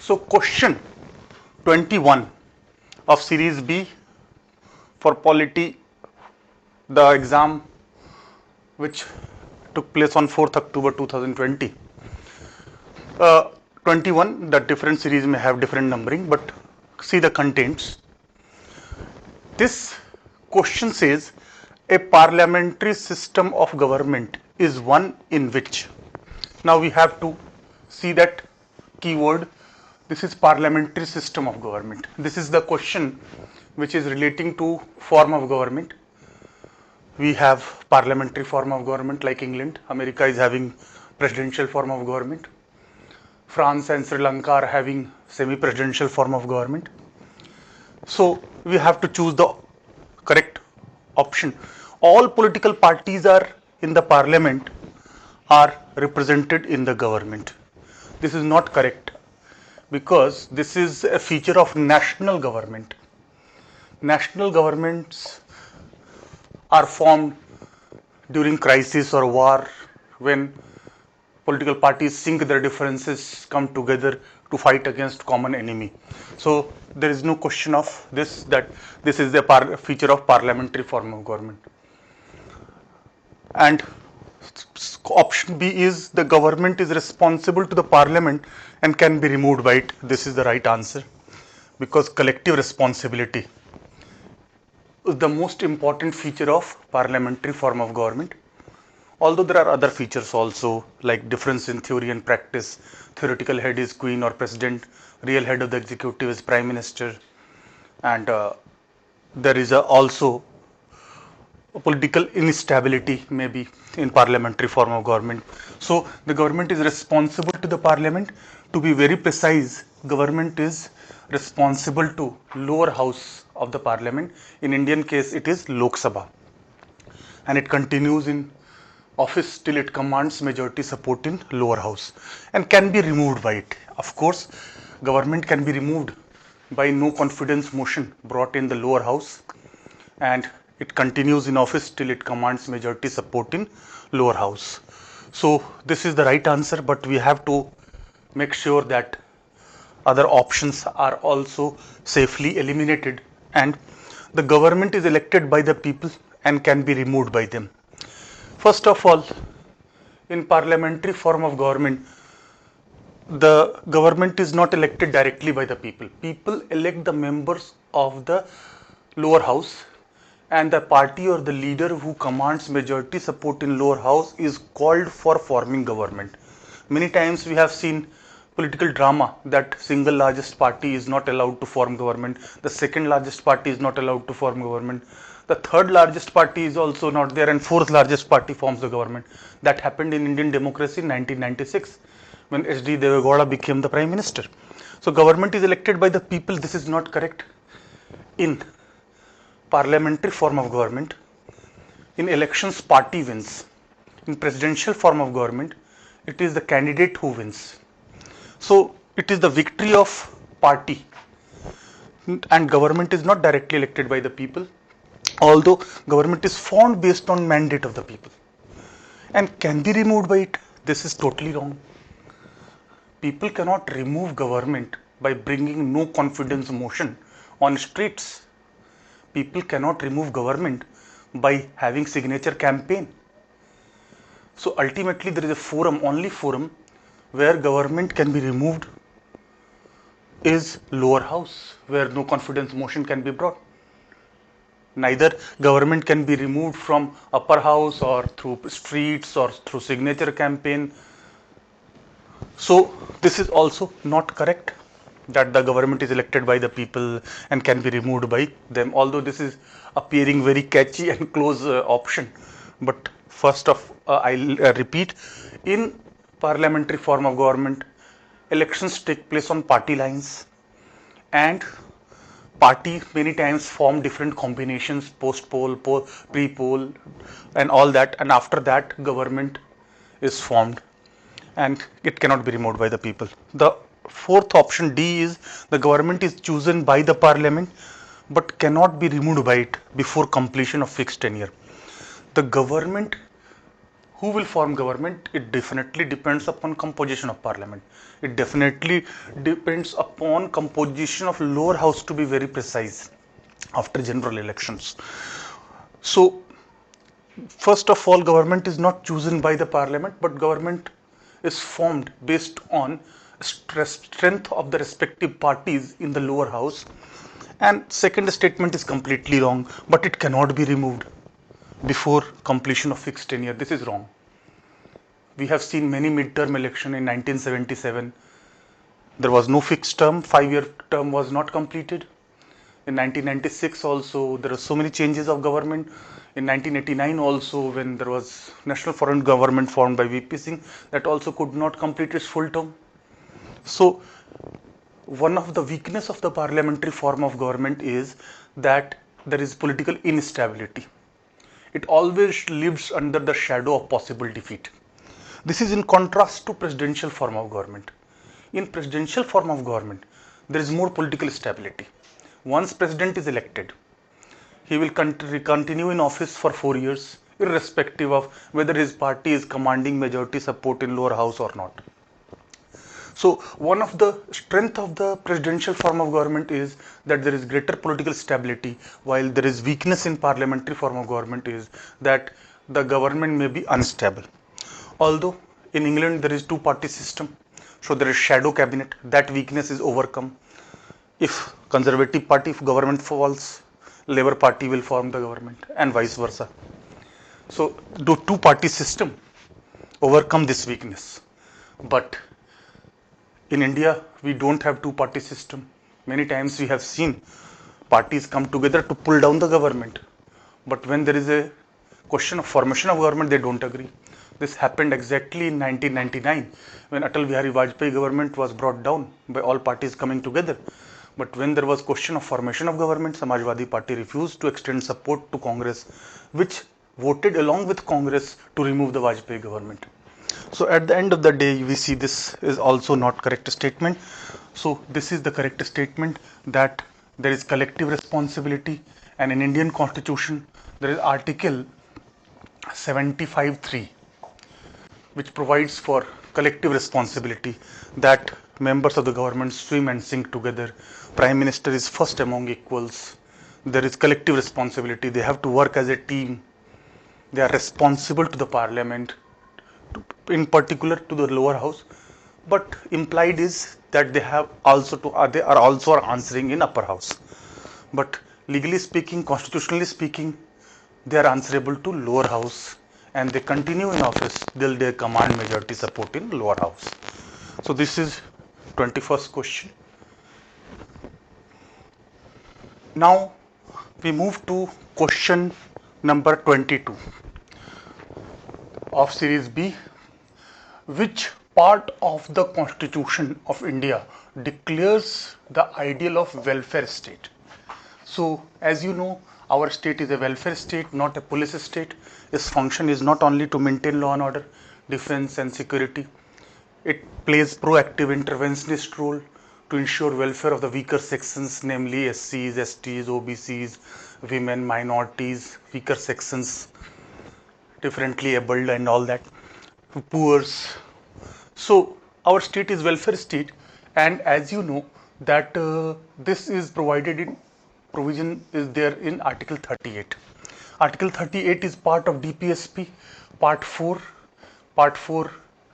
So question 21 of series B for Polity, the exam which took place on 4th October 2020. 21, the different series may have different numbering, but see the contents. This question says a parliamentary system of government is one in which. Now we have to see that keyword. This is parliamentary system of government. This is the question which is relating to form of government. We have parliamentary form of government like England. America is having presidential form of government. France and Sri Lanka are having semi-presidential form of government. So we have to choose the correct option. All political parties are in the parliament are represented in the government. This is not correct because this is a feature of national government. National governments are formed during crisis or war when political parties sink their differences, come together to fight against common enemy. So there is no question of this, that this is a feature of parliamentary form of government. And option B is the government is responsible to the parliament and can be removed by it. This is the right answer because collective responsibility is the most important feature of parliamentary form of government. Although there are other features also like difference in theory and practice. Theoretical head is queen or president, real head of the executive is prime minister, and there is also a political instability maybe in parliamentary form of government. So the government is responsible to the parliament. To be very precise, government is responsible to lower house of the parliament. In Indian case it is Lok Sabha, and it continues in office till it commands majority support in lower house and can be removed by it. Of course, government can be removed by no confidence motion brought in the lower house, and it continues in office till it commands majority support in lower house. So this is the right answer, but we have to make sure that other options are also safely eliminated, and the government is elected by the people and can be removed by them. First of all, in parliamentary form of government, the government is not elected directly by the people. People elect the members of the lower house, and the party or the leader who commands majority support in lower house is called for forming government. Many times we have seen political drama that single largest party is not allowed to form government, the second largest party is not allowed to form government, the third largest party is also not there, and fourth largest party forms the government. That happened in Indian democracy in 1996 when H.D. Devegowda became the prime minister. So government is elected by the people. This is not correct. In parliamentary form of government, in elections party wins. In presidential form of government, it is the candidate who wins. So it is the victory of party, and government is not directly elected by the people, although government is formed based on mandate of the people and can be removed by it. This is totally wrong. People cannot remove government by bringing no confidence motion on streets. People cannot remove government by having signature campaign. So ultimately there is a forum, only forum where government can be removed is lower house, where no confidence motion can be brought. Neither government can be removed from upper house or through streets or through signature campaign. So this is also not correct, that the government is elected by the people and can be removed by them, although this is appearing very catchy and close option. But first of I'll repeat, in parliamentary form of government, elections take place on party lines, and party many times form different combinations, post poll, pre poll and all that, and after that government is formed and it cannot be removed by the people. The fourth option D is the government is chosen by the parliament but cannot be removed by it before completion of fixed tenure. The government Who will form government? It definitely depends upon composition of parliament. It definitely depends upon composition of lower house, to be very precise, after general elections. So first of all, government is not chosen by the parliament, but government is formed based on strength of the respective parties in the lower house. And second statement is completely wrong, but it cannot be removed before completion of fixed tenure. This is wrong. We have seen many midterm election in 1977. There was no fixed term, 5-year term was not completed. In 1996 also, there are so many changes of government. In 1989 also, when there was National Foreign Government formed by VP Singh, that also could not complete its full term. So, one of the weakness of the parliamentary form of government is that there is political instability. It always lives under the shadow of possible defeat. This is in contrast to presidential form of government. In presidential form of government, there is more political stability. Once president is elected, he will continue in office for 4 years, irrespective of whether his party is commanding majority support in lower house or not. So one of the strength of the presidential form of government is that there is greater political stability, while there is weakness in parliamentary form of government is that the government may be unstable. Although in England there is two-party system, so there is shadow cabinet, that weakness is overcome. If Conservative Party, if government falls, Labour Party will form the government and vice versa. So the two-party system overcome this weakness. But in India, we don't have two-party system. Many times we have seen parties come together to pull down the government. But when there is a question of formation of government, they don't agree. This happened exactly in 1999 when Atal Bihari Vajpayee government was brought down by all parties coming together. But when there was question of formation of government, Samajwadi Party refused to extend support to Congress, which voted along with Congress to remove the Vajpayee government. So at the end of the day, we see this is also not correct statement. So this is the correct statement, that there is collective responsibility, and in Indian Constitution there is Article 75(3), which provides for collective responsibility, that members of the government swim and sink together. Prime Minister is first among equals. There is collective responsibility. They have to work as a team. They are responsible to the parliament, in particular to the lower house, but implied is that they are also answering in upper house. But legally speaking, constitutionally speaking, they are answerable to lower house, and they continue in office till they command majority support in lower house. So this is 21st question. Now we move to question number 22 of series B. Which part of the Constitution of India declares the ideal of welfare state? So as you know, our state is a welfare state, not a police state. Its function is not only to maintain law and order, defense and security. It plays proactive interventionist role to ensure welfare of the weaker sections, namely SCs, STs, OBCs, women, minorities, weaker sections, differently abled and all that, poors. So our state is welfare state, and as you know that this is provided in provision is there in Article 38. Article 38 is part of DPSP, Part 4,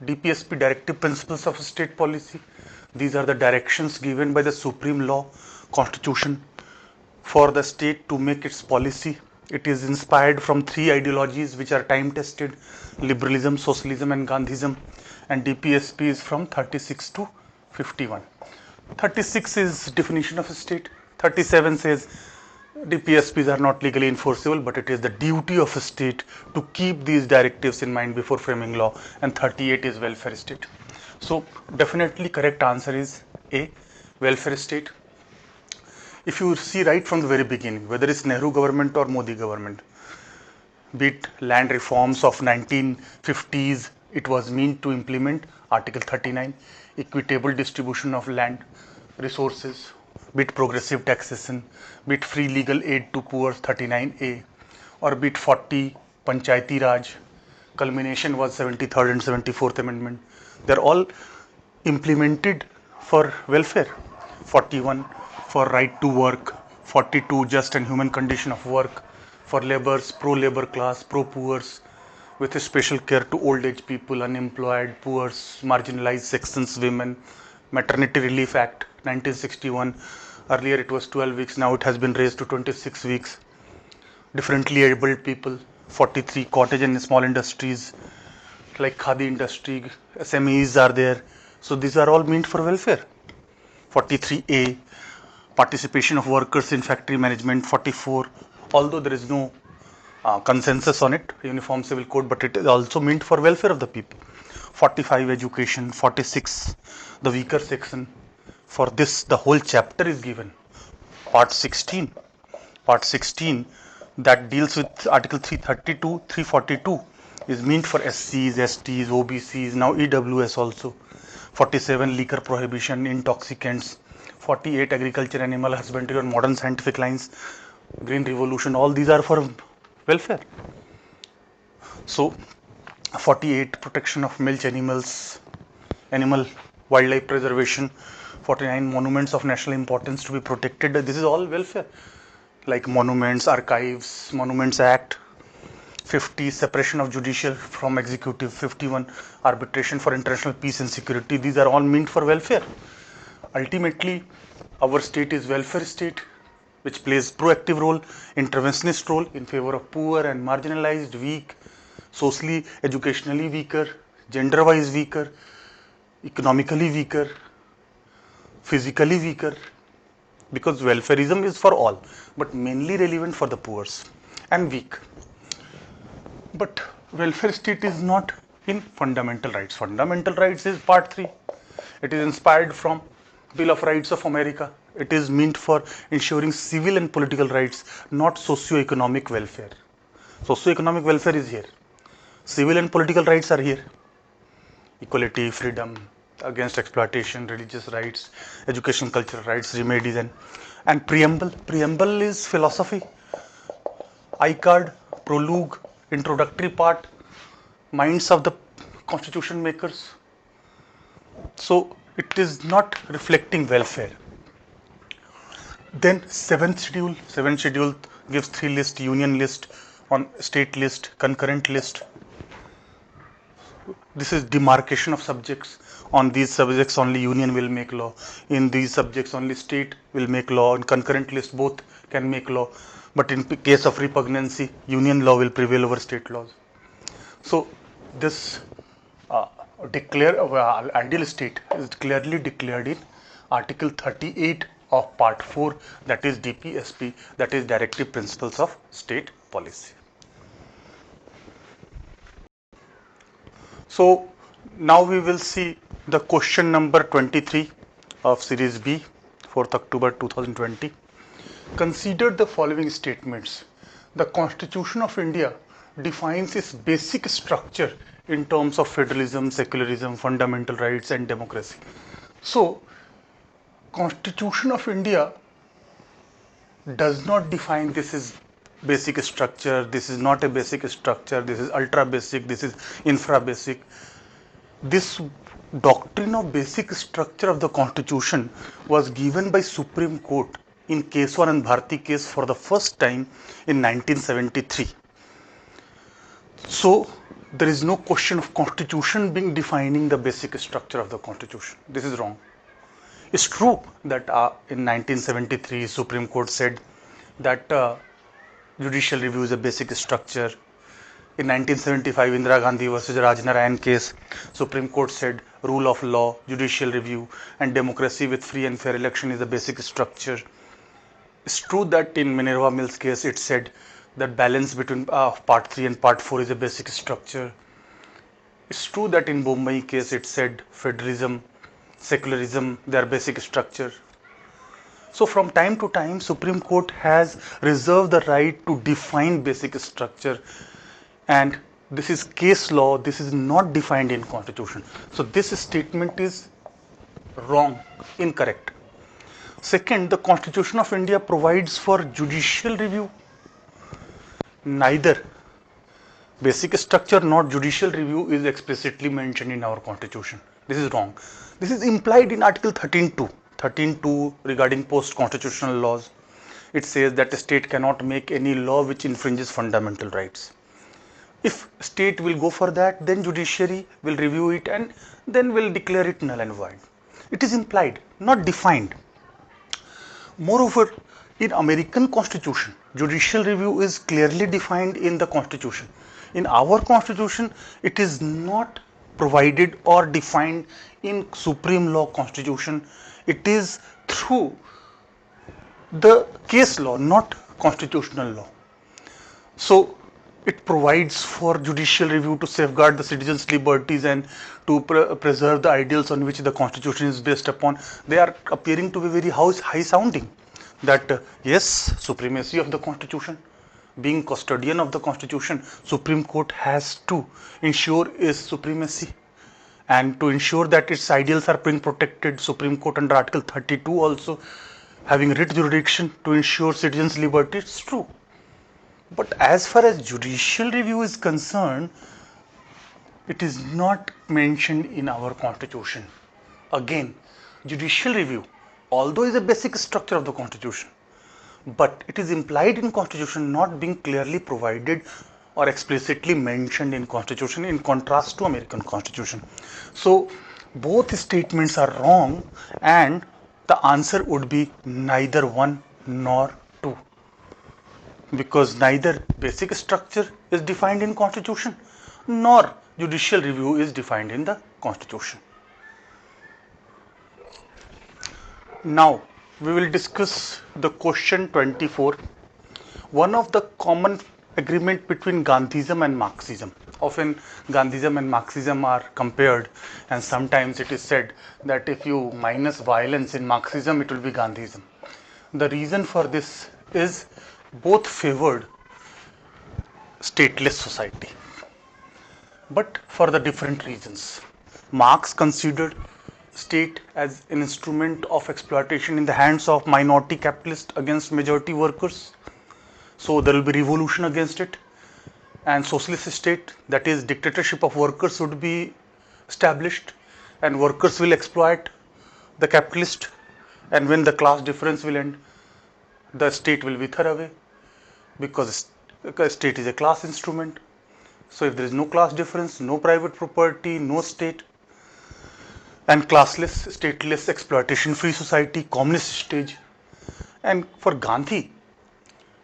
DPSP Directive Principles of State Policy. These are the directions given by the supreme law, Constitution, for the state to make its policy. It is inspired from three ideologies which are time tested: liberalism, socialism and Gandhism, and DPSP is from 36 to 51. 36 is definition of a state, 37 says DPSPs are not legally enforceable, but it is the duty of a state to keep these directives in mind before framing law, and 38 is welfare state. So definitely correct answer is A, welfare state. If you see right from the very beginning, whether it's Nehru government or Modi government, be it land reforms of 1950s, it was meant to implement Article 39, equitable distribution of land resources, be it progressive taxation, be it free legal aid to poor 39A, or be it 40 Panchayati Raj, culmination was 73rd and 74th Amendment. They're all implemented for welfare. 41 for right to work, 42 just and human condition of work, for laborers, pro-labor class, pro-poors, with a special care to old age people, unemployed, poor, marginalized sections, women, Maternity Relief Act 1961. Earlier it was 12 weeks, now it has been raised to 26 weeks. Differently abled people, 43 cottage and small industries like khadi industry, SMEs are there. So these are all meant for welfare. 43A, participation of workers in factory management. 44, although there is no consensus on it, Uniform Civil Code, but it is also meant for welfare of the people. 45, education. 46, the weaker section. For this, the whole chapter is given. Part 16, that deals with Article 332, 342 is meant for SCs, STs, OBCs, now EWS also. 47, liquor prohibition, intoxicants. 48, agriculture, animal husbandry on modern scientific lines, green revolution, all these are for welfare. So 48, protection of milch animals, animal wildlife preservation. 49, monuments of national importance to be protected. This is all welfare, like monuments, archives, Monuments Act. 50, separation of judicial from executive. 51, arbitration for international peace and security. These are all meant for welfare. Ultimately, our state is welfare state, which plays proactive role, interventionist role in favor of poor and marginalized, weak, socially, educationally weaker, gender-wise weaker, economically weaker, physically weaker, because welfareism is for all, but mainly relevant for the poor and weak. But welfare state is not in fundamental rights. Fundamental rights is part 3. It is inspired from Bill of Rights of America. It is meant for ensuring civil and political rights, not socio-economic welfare. Socio-economic welfare is here. Civil and political rights are here. Equality, freedom, against exploitation, religious rights, education, cultural rights, remedies, and preamble. Preamble is philosophy. I-card, prologue, introductory part, minds of the constitution makers. So it is not reflecting welfare. Then seventh schedule gives 3 lists: union list, on state list, concurrent list. This is demarcation of subjects. On these subjects only union will make law. In these subjects only state will make law. In concurrent list both can make law. But in case of repugnancy, union law will prevail over state laws. So this ideal state is clearly declared in Article 38 of Part 4, that is DPSP, that is Directive Principles of State Policy. So now we will see the question number 23 of Series B, 4th October 2020. Consider the following statements. The Constitution of India defines its basic structure in terms of federalism, secularism, fundamental rights and democracy. So, Constitution of India does not define this is basic structure, this is not a basic structure, this is ultra basic, this is infra basic. This doctrine of basic structure of the Constitution was given by Supreme Court in Keswar and Bharti case for the first time in 1973. So there is no question of Constitution being defining the basic structure of the Constitution. This is wrong. It's true that in 1973 Supreme Court said that judicial review is a basic structure. In 1975 Indira Gandhi versus Rajnarayan case, Supreme Court said rule of law, judicial review and democracy with free and fair election is a basic structure. It's true that in Minerva Mills case it said that balance between part 3 and part 4 is a basic structure. It's true that in Bombay case it said federalism, secularism, they are basic structure. So from time to time Supreme Court has reserved the right to define basic structure, and this is case law, this is not defined in Constitution. So this statement is wrong, incorrect. Second, the Constitution of India provides for judicial review. Neither. Basic structure, not judicial review, is explicitly mentioned in our constitution. This is wrong. This is implied in Article 13.2. 13.2 regarding post-constitutional laws. It says that a state cannot make any law which infringes fundamental rights. If state will go for that, then judiciary will review it and then will declare it null and void. It is implied, not defined. Moreover, in American Constitution, judicial review is clearly defined in the Constitution. In our Constitution, it is not provided or defined in Supreme Law Constitution. It is through the case law, not constitutional law. So it provides for judicial review to safeguard the citizens' liberties and to preserve the ideals on which the Constitution is based upon. They are appearing to be very high sounding, that yes, supremacy of the Constitution, being custodian of the Constitution, Supreme Court has to ensure its supremacy, and to ensure that its ideals are being protected. Supreme Court under Article 32 also having writ jurisdiction to ensure citizens' liberty. It's true. But as far as judicial review is concerned, it is not mentioned in our Constitution. Again, judicial review, although is a basic structure of the Constitution, but it is implied in Constitution, not being clearly provided or explicitly mentioned in Constitution, in contrast to American Constitution. So both statements are wrong, and the answer would be neither one nor two, because neither basic structure is defined in Constitution nor judicial review is defined in the Constitution. Now we will discuss the question 24. One of the common agreement between Gandhism and Marxism. Often Gandhism and Marxism are compared, and sometimes it is said that if you minus violence in Marxism, it will be Gandhism. The reason for this is both favored stateless society, but for the different reasons. Marx considered state as an instrument of exploitation in the hands of minority capitalists against majority workers. So there will be revolution against it, and socialist state, that is dictatorship of workers, would be established, and workers will exploit the capitalist, and when the class difference will end, the state will wither away, because state is a class instrument. So if there is no class difference, no private property, no state, and classless, stateless, exploitation free society, communist stage. And for Gandhi,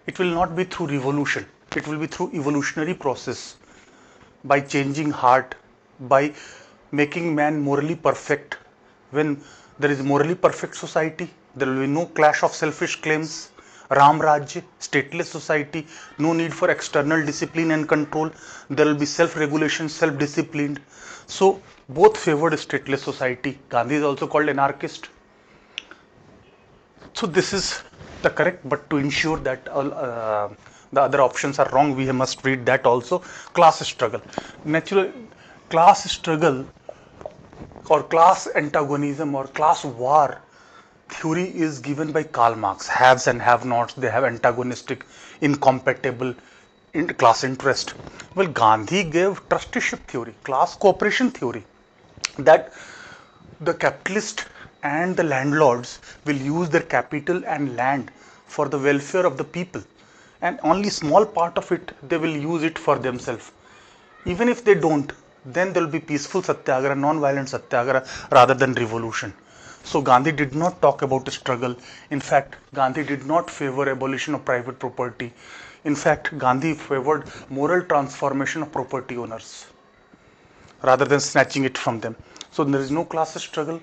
it will not be through revolution, it will be through evolutionary process, by changing heart, by making man morally perfect. When there is morally perfect society, there will be no clash of selfish claims, Ram Rajya, stateless society, no need for external discipline and control, there will be self-regulation, self-disciplined. So both favored stateless society. Gandhi is also called anarchist. So this is the correct, but to ensure that the other options are wrong, we must read that also. Class struggle. Natural class struggle or class antagonism or class war theory is given by Karl Marx. Haves and have-nots, they have antagonistic, incompatible class interest. Well, Gandhi gave trusteeship theory, class cooperation theory, that the capitalist and the landlords will use their capital and land for the welfare of the people, and only small part of it they will use it for themselves. Even if they don't, then there will be peaceful satyagraha, non-violent satyagraha, rather than revolution. So Gandhi did not talk about a struggle. In fact, Gandhi did not favor abolition of private property. In fact, Gandhi favored moral transformation of property owners rather than snatching it from them. So there is no class struggle.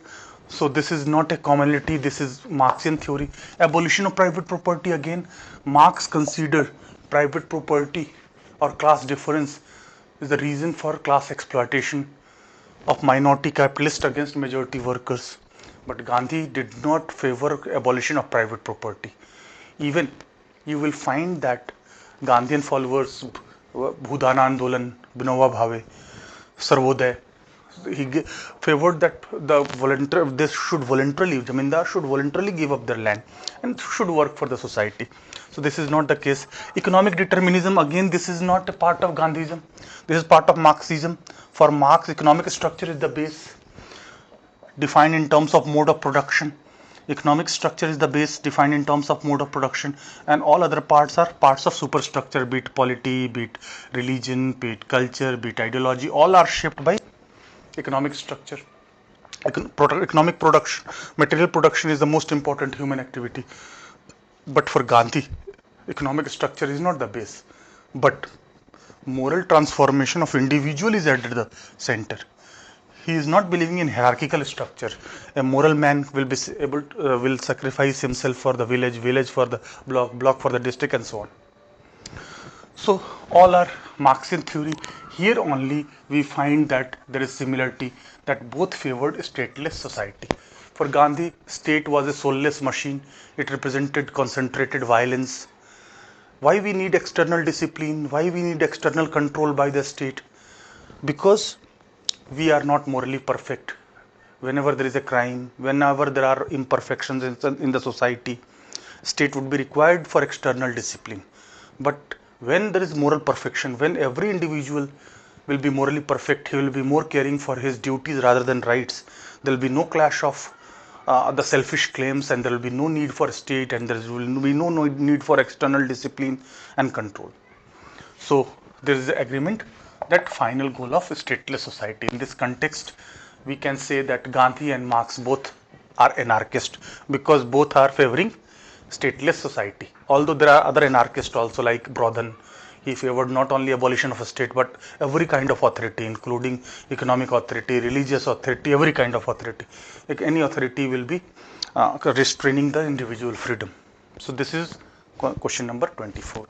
So this is not a commonality, this is Marxian theory. Abolition of private property, again, Marx considered private property or class difference is the reason for class exploitation of minority capitalists against majority workers. But Gandhi did not favor abolition of private property. Even you will find that Gandhian followers, Bhudana Andolan, Vinoba Bhave, Sarvodaya, favored that this should voluntarily, zamindar should voluntarily give up their land and should work for the society. So this is not the case. Economic determinism, again, this is not a part of Gandhism. This is part of Marxism. For Marx, economic structure is the base, defined in terms of mode of production. Economic structure is the base defined in terms of mode of production, and all other parts are parts of superstructure, be it polity, be it religion, be it culture, be it ideology, all are shaped by economic structure. Economic production, material production is the most important human activity. But for Gandhi, economic structure is not the base, but moral transformation of individual is at the center. He is not believing in hierarchical structure. A moral man will be able to, will sacrifice himself for the village, village for the block, block for the district, and so on. So all are Marxian theory. Here only we find that there is similarity, that both favored stateless society. For Gandhi, state was a soulless machine. It represented concentrated violence. Why we need external discipline? Why we need external control by the state? Because we are not morally perfect. Whenever there is a crime, whenever there are imperfections in the society, state would be required for external discipline. But when there is moral perfection, when every individual will be morally perfect, he will be more caring for his duties rather than rights. There will be no clash of the selfish claims, and there will be no need for state, and there will be no need for external discipline and control. So there is an agreement that final goal of stateless society. In this context, we can say that Gandhi and Marx both are anarchist, because both are favoring stateless society. Although there are other anarchists also, like Brodhen. He favored not only abolition of a state, but every kind of authority, including economic authority, religious authority, every kind of authority. Like any authority will be restraining the individual freedom. So this is question number 24.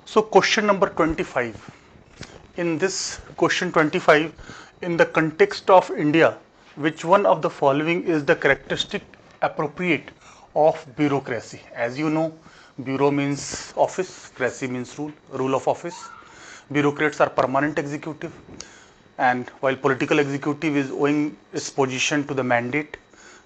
So question number 25. In this question 25, in the context of India, which one of the following is the characteristic appropriate of bureaucracy? As you know, bureau means office, cracy means rule of office. Bureaucrats are permanent executive, and while political executive is owing its position to the mandate,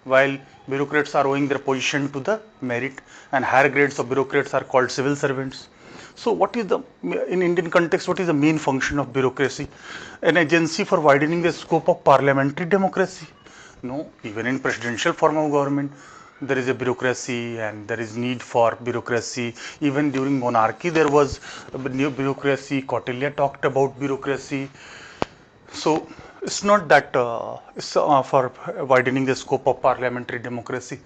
while bureaucrats are owing their position to the merit, and higher grades of bureaucrats are called civil servants. So what is in Indian context, what is the main function of bureaucracy? An agency for widening the scope of parliamentary democracy? No, even in presidential form of government, there is a bureaucracy, and there is need for bureaucracy. Even during monarchy, there was new bureaucracy. Kautilya talked about bureaucracy. So it's not that it's for widening the scope of parliamentary democracy,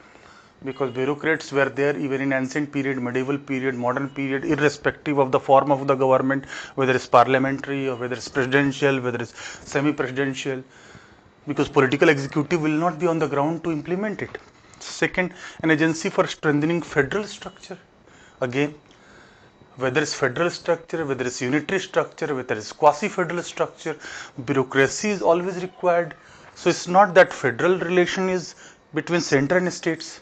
because bureaucrats were there even in ancient period, medieval period, modern period, irrespective of the form of the government, whether it's parliamentary or whether it's presidential, whether it's semi-presidential, because political executive will not be on the ground to implement it. Second, an agency for strengthening federal structure. Again, whether it's federal structure, whether it's unitary structure, whether it's quasi-federal structure, bureaucracy is always required. So it's not that federal relation is between center and states.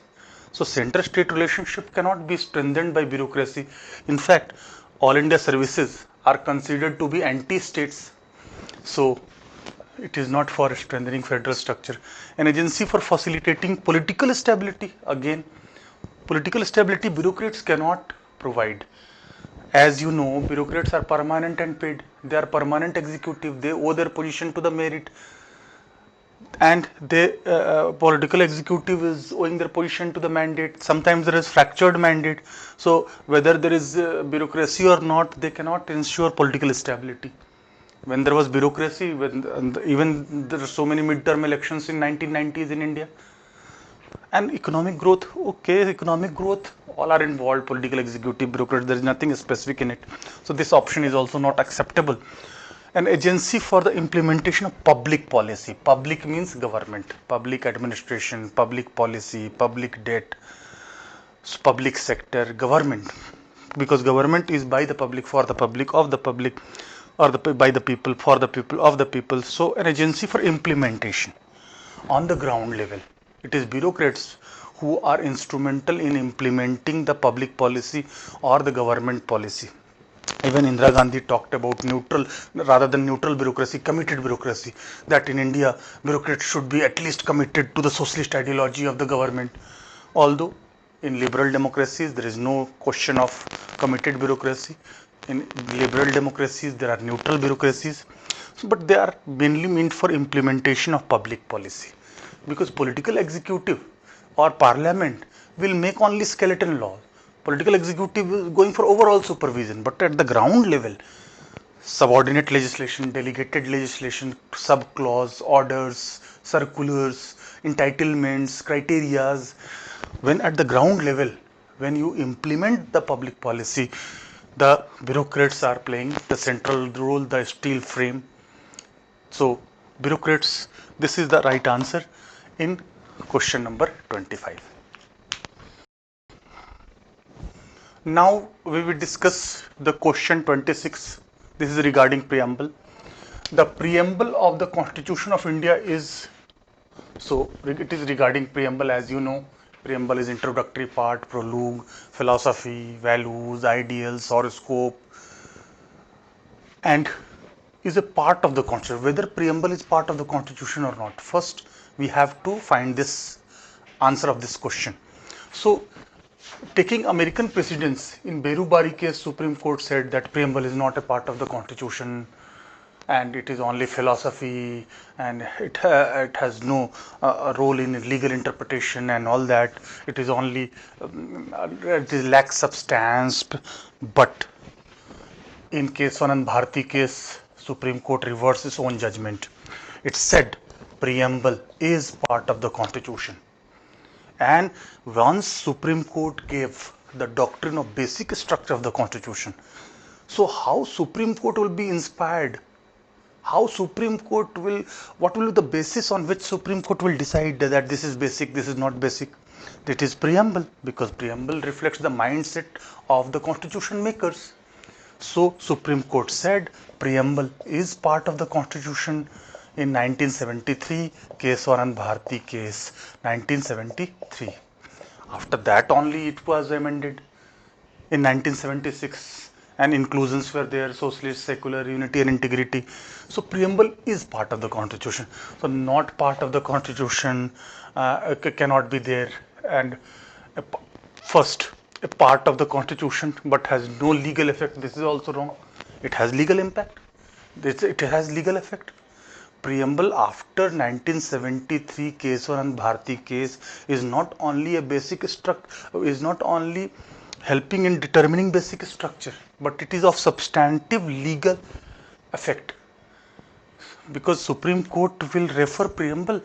So center-state relationship cannot be strengthened by bureaucracy. In fact, all India services are considered to be anti-states. So it is not for strengthening federal structure. An agency for facilitating political stability. Again, political stability bureaucrats cannot provide. As you know, bureaucrats are permanent and paid. They are permanent executive. They owe their position to the merit. And the political executive is owing their position to the mandate. Sometimes there is fractured mandate. So whether there is bureaucracy or not, they cannot ensure political stability. When there was bureaucracy, even there are so many midterm elections in 1990s in India. And economic growth, okay, economic growth, all are involved, political executive, bureaucrats, there is nothing specific in it. So this option is also not acceptable. An agency for the implementation of public policy. Public means government, public administration, public policy, public debt, public sector, government. Because government is by the public, for the public, of the public, or by the people, for the people, of the people. So an agency for implementation on the ground level. It is bureaucrats who are instrumental in implementing the public policy or the government policy. Even Indira Gandhi talked about neutral, rather than neutral bureaucracy, committed bureaucracy. That in India, bureaucrats should be at least committed to the socialist ideology of the government. Although in liberal democracies, there is no question of committed bureaucracy. In liberal democracies, there are neutral bureaucracies, but they are mainly meant for implementation of public policy. Because political executive or parliament will make only skeleton laws. Political executive is going for overall supervision, but at the ground level, subordinate legislation, delegated legislation, sub-clause, orders, circulars, entitlements, criterias, when at the ground level, when you implement the public policy, the bureaucrats are playing the central role, the steel frame. So, bureaucrats, this is the right answer in question number 25. Now we will discuss the question 26. This is regarding preamble. The preamble of the Constitution of India is, so it is regarding preamble, as you know. Preamble is introductory part, prologue, philosophy, values, ideals, horoscope, and is a part of the Constitution. Whether preamble is part of the Constitution or not, first we have to find this answer of this question. So, taking American precedents, in Berubari case, Supreme Court said that preamble is not a part of the Constitution and it is only philosophy, and it has no role in legal interpretation and all that. It is only, it lacks substance. But in case Anand Bharti case, Supreme Court reversed its own judgment. It said preamble is part of the Constitution. And once Supreme Court gave the doctrine of basic structure of the Constitution, so how Supreme Court will be inspired? How Supreme Court will, what will be the basis on which Supreme Court will decide that this is basic, this is not basic? That is preamble, because preamble reflects the mindset of the Constitution makers. So Supreme Court said preamble is part of the Constitution in 1973, case Anand Bharti case, 1973. After that only it was amended in 1976, and inclusions were there, socialist, secular, unity and integrity. So preamble is part of the Constitution. So not part of the Constitution cannot be there. And first, a part of the Constitution but has no legal effect, this is also wrong. It has legal impact, it has legal effect. Preamble after 1973 case or Anand Bharti case is not only a basic structure, is not only helping in determining basic structure, but it is of substantive legal effect, because Supreme Court will refer preamble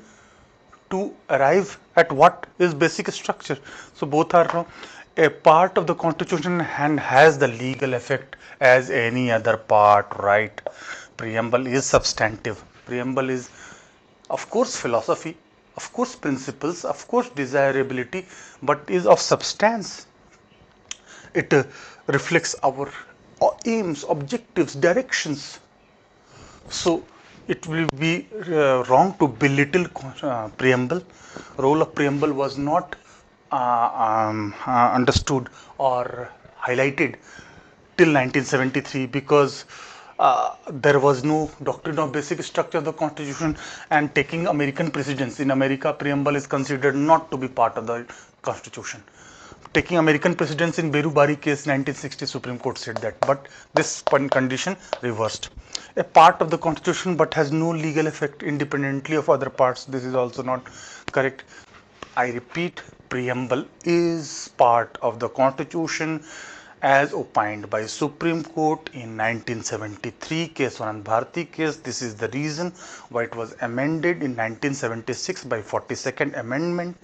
to arrive at what is basic structure. So both are wrong. A part of the Constitution and has the legal effect as any other part, right? Preamble is substantive. Preamble is, of course, philosophy, of course, principles, of course, desirability, but is of substance. It reflects our aims, objectives, directions. So it will be wrong to belittle preamble. Role of preamble was not understood or highlighted till 1973, because there was no doctrine of basic structure of the Constitution, and taking American precedents. In America, preamble is considered not to be part of the Constitution. Taking American precedents, in Berubari case 1960, Supreme Court said that, but this condition reversed. A part of the Constitution but has no legal effect independently of other parts, this is also not correct. I repeat, preamble is part of the Constitution as opined by Supreme Court in 1973 case Anand Bharti case. This is the reason why it was amended in 1976 by 42nd Amendment,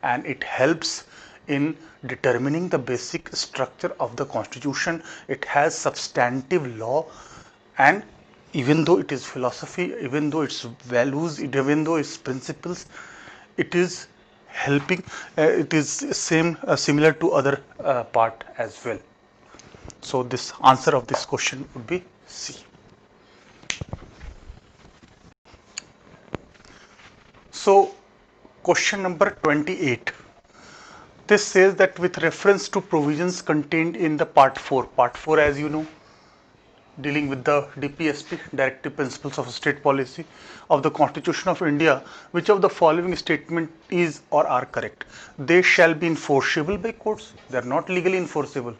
and it helps in determining the basic structure of the Constitution. It has substantive law, and even though it is philosophy, even though its values, even though its principles, it is helping, it is similar to other part as well. So this answer of this question would be C. So question number 28. This says that with reference to provisions contained in the part 4, as you know, dealing with the DPSP, Directive Principles of State Policy of the Constitution of India, which of the following statement is or are correct? They shall be enforceable by courts. They are not legally enforceable.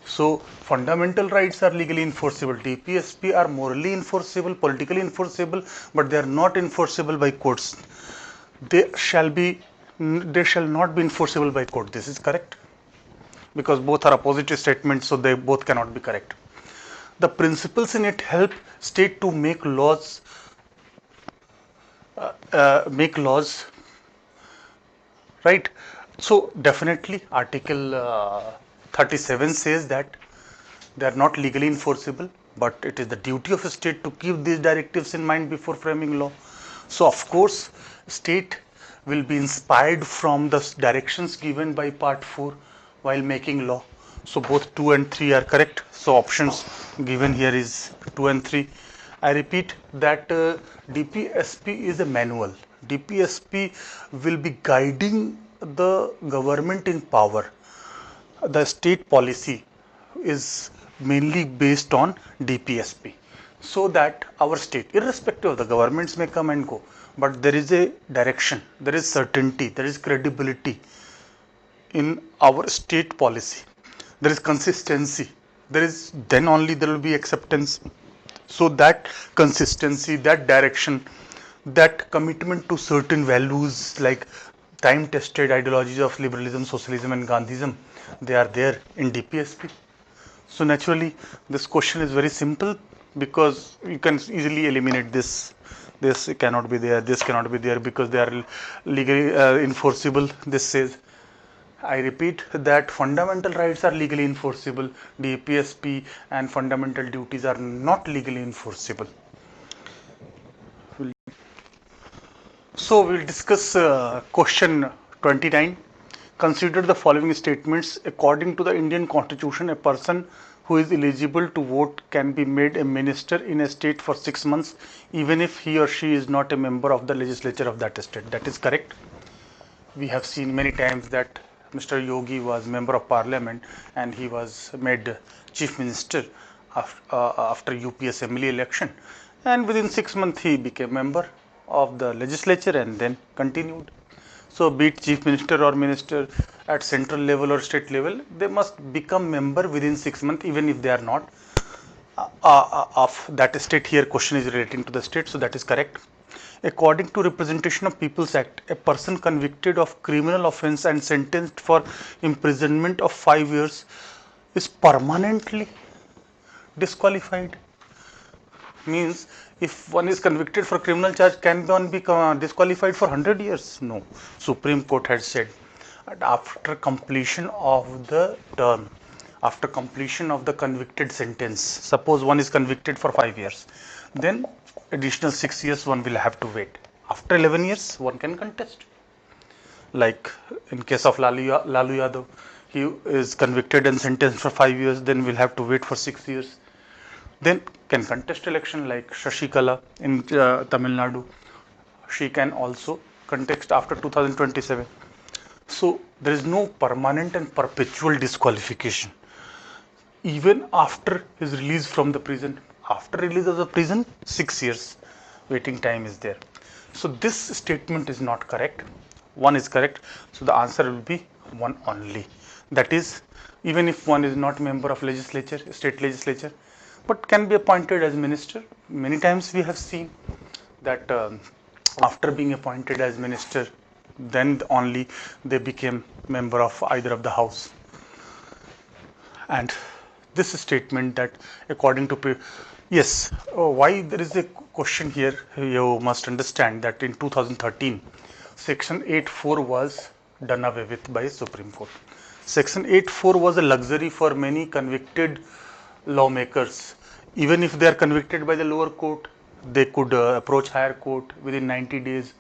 So fundamental rights are legally enforceable. DPSP are morally enforceable, politically enforceable, but they are not enforceable by courts. They shall not be enforceable by court. This is correct, because both are opposite statements, so they both cannot be correct. The principles in it help state to make laws, right? So definitely Article 37 says that they are not legally enforceable, but it is the duty of a state to keep these directives in mind before framing law. So of course state will be inspired from the directions given by part 4 while making law. So both 2 and 3 are correct. So options given here is 2 and 3. I repeat that DPSP is a manual. DPSP will be guiding the government in power. The state policy is mainly based on DPSP, so that our state, irrespective of the governments may come and go, but there is a direction, there is certainty, there is credibility in our state policy, there is consistency, then only there will be acceptance. So that consistency, that direction, that commitment to certain values like time tested ideologies of liberalism, socialism and Gandhism, they are there in DPSP. So naturally this question is very simple, because you can easily eliminate this cannot be there, this cannot be there, because they are legally enforceable. This says, I repeat that fundamental rights are legally enforceable, DPSP and fundamental duties are not legally enforceable. So we'll discuss question 29. Consider the following statements. According to the Indian Constitution, a person who is eligible to vote can be made a minister in a state for 6 months, even if he or she is not a member of the legislature of that state. That is correct. We have seen many times that Mr. Yogi was member of parliament and he was made chief minister after UP assembly election, and within 6 months he became member of the legislature and then continued. So be it chief minister or minister at central level or state level, they must become member within 6 months, even if they are not of that state. Here question is relating to the state, so that is correct. According to Representation of People's Act, a person convicted of criminal offence and sentenced for imprisonment of 5 years is permanently disqualified. Means if one is convicted for criminal charge, can one be disqualified for 100 years? No. Supreme Court had said that after completion of the term, after completion of the convicted sentence, suppose one is convicted for 5 years, then additional 6 years one will have to wait. After 11 years one can contest. Like in case of Lalu Yadav, he is convicted and sentenced for 5 years, then will have to wait for 6 years. Then can contest election. Like Shashikala in Tamil Nadu, she can also contest after 2027. So there is no permanent and perpetual disqualification. Even after his release from the prison, after release of the prison, 6 years waiting time is there. So this statement is not correct. One is correct. So the answer will be one only. That is, even if one is not member of legislature, state legislature, but can be appointed as minister. Many times we have seen that after being appointed as minister, then only they became member of either of the house. And this statement that according to yes, why there is a question here, you must understand that in 2013 section 8.4 was done away with by Supreme Court. Section 8.4 was a luxury for many convicted lawmakers. Even if they are convicted by the lower court, they could approach higher court within 90 days,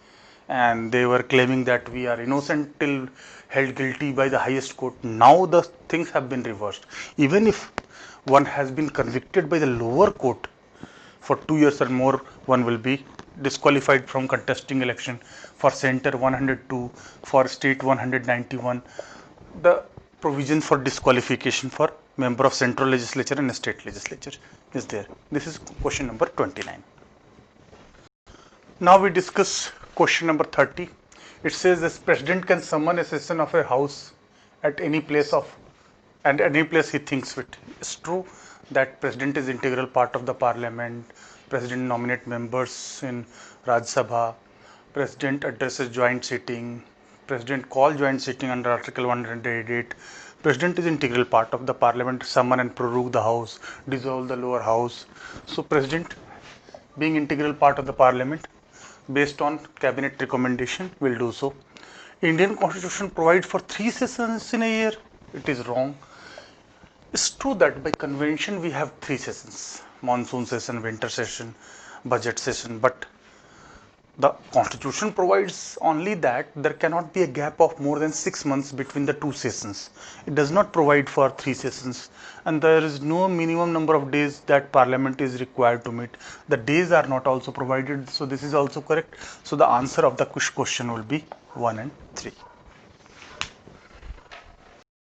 and they were claiming that we are innocent till held guilty by the highest court. Now the things have been reversed. Even if one has been convicted by the lower court for 2 years or more, one will be disqualified from contesting election. For center 102, for state 191, the provision for disqualification for member of central legislature and state legislature is there. This is question number 29. Now we discuss question number 30. It says this president can summon a session of a house at any place he thinks fit. It's true that president is integral part of the parliament. President nominate members in Rajya Sabha. President addresses joint sitting. President call joint sitting under Article 188. President is integral part of the parliament, summon and prorogue the house, dissolve the lower house. So president being integral part of the parliament, based on cabinet recommendation, will do so. Indian constitution provides for 3 sessions in a year. It is wrong. It's true that by convention we have 3 sessions, monsoon session, winter session, budget session, but the constitution provides only that there cannot be a gap of more than 6 months between the 2 sessions. It does not provide for 3 sessions, and there is no minimum number of days that parliament is required to meet. The days are not also provided, so this is also correct. So the answer of the question will be 1 and 3.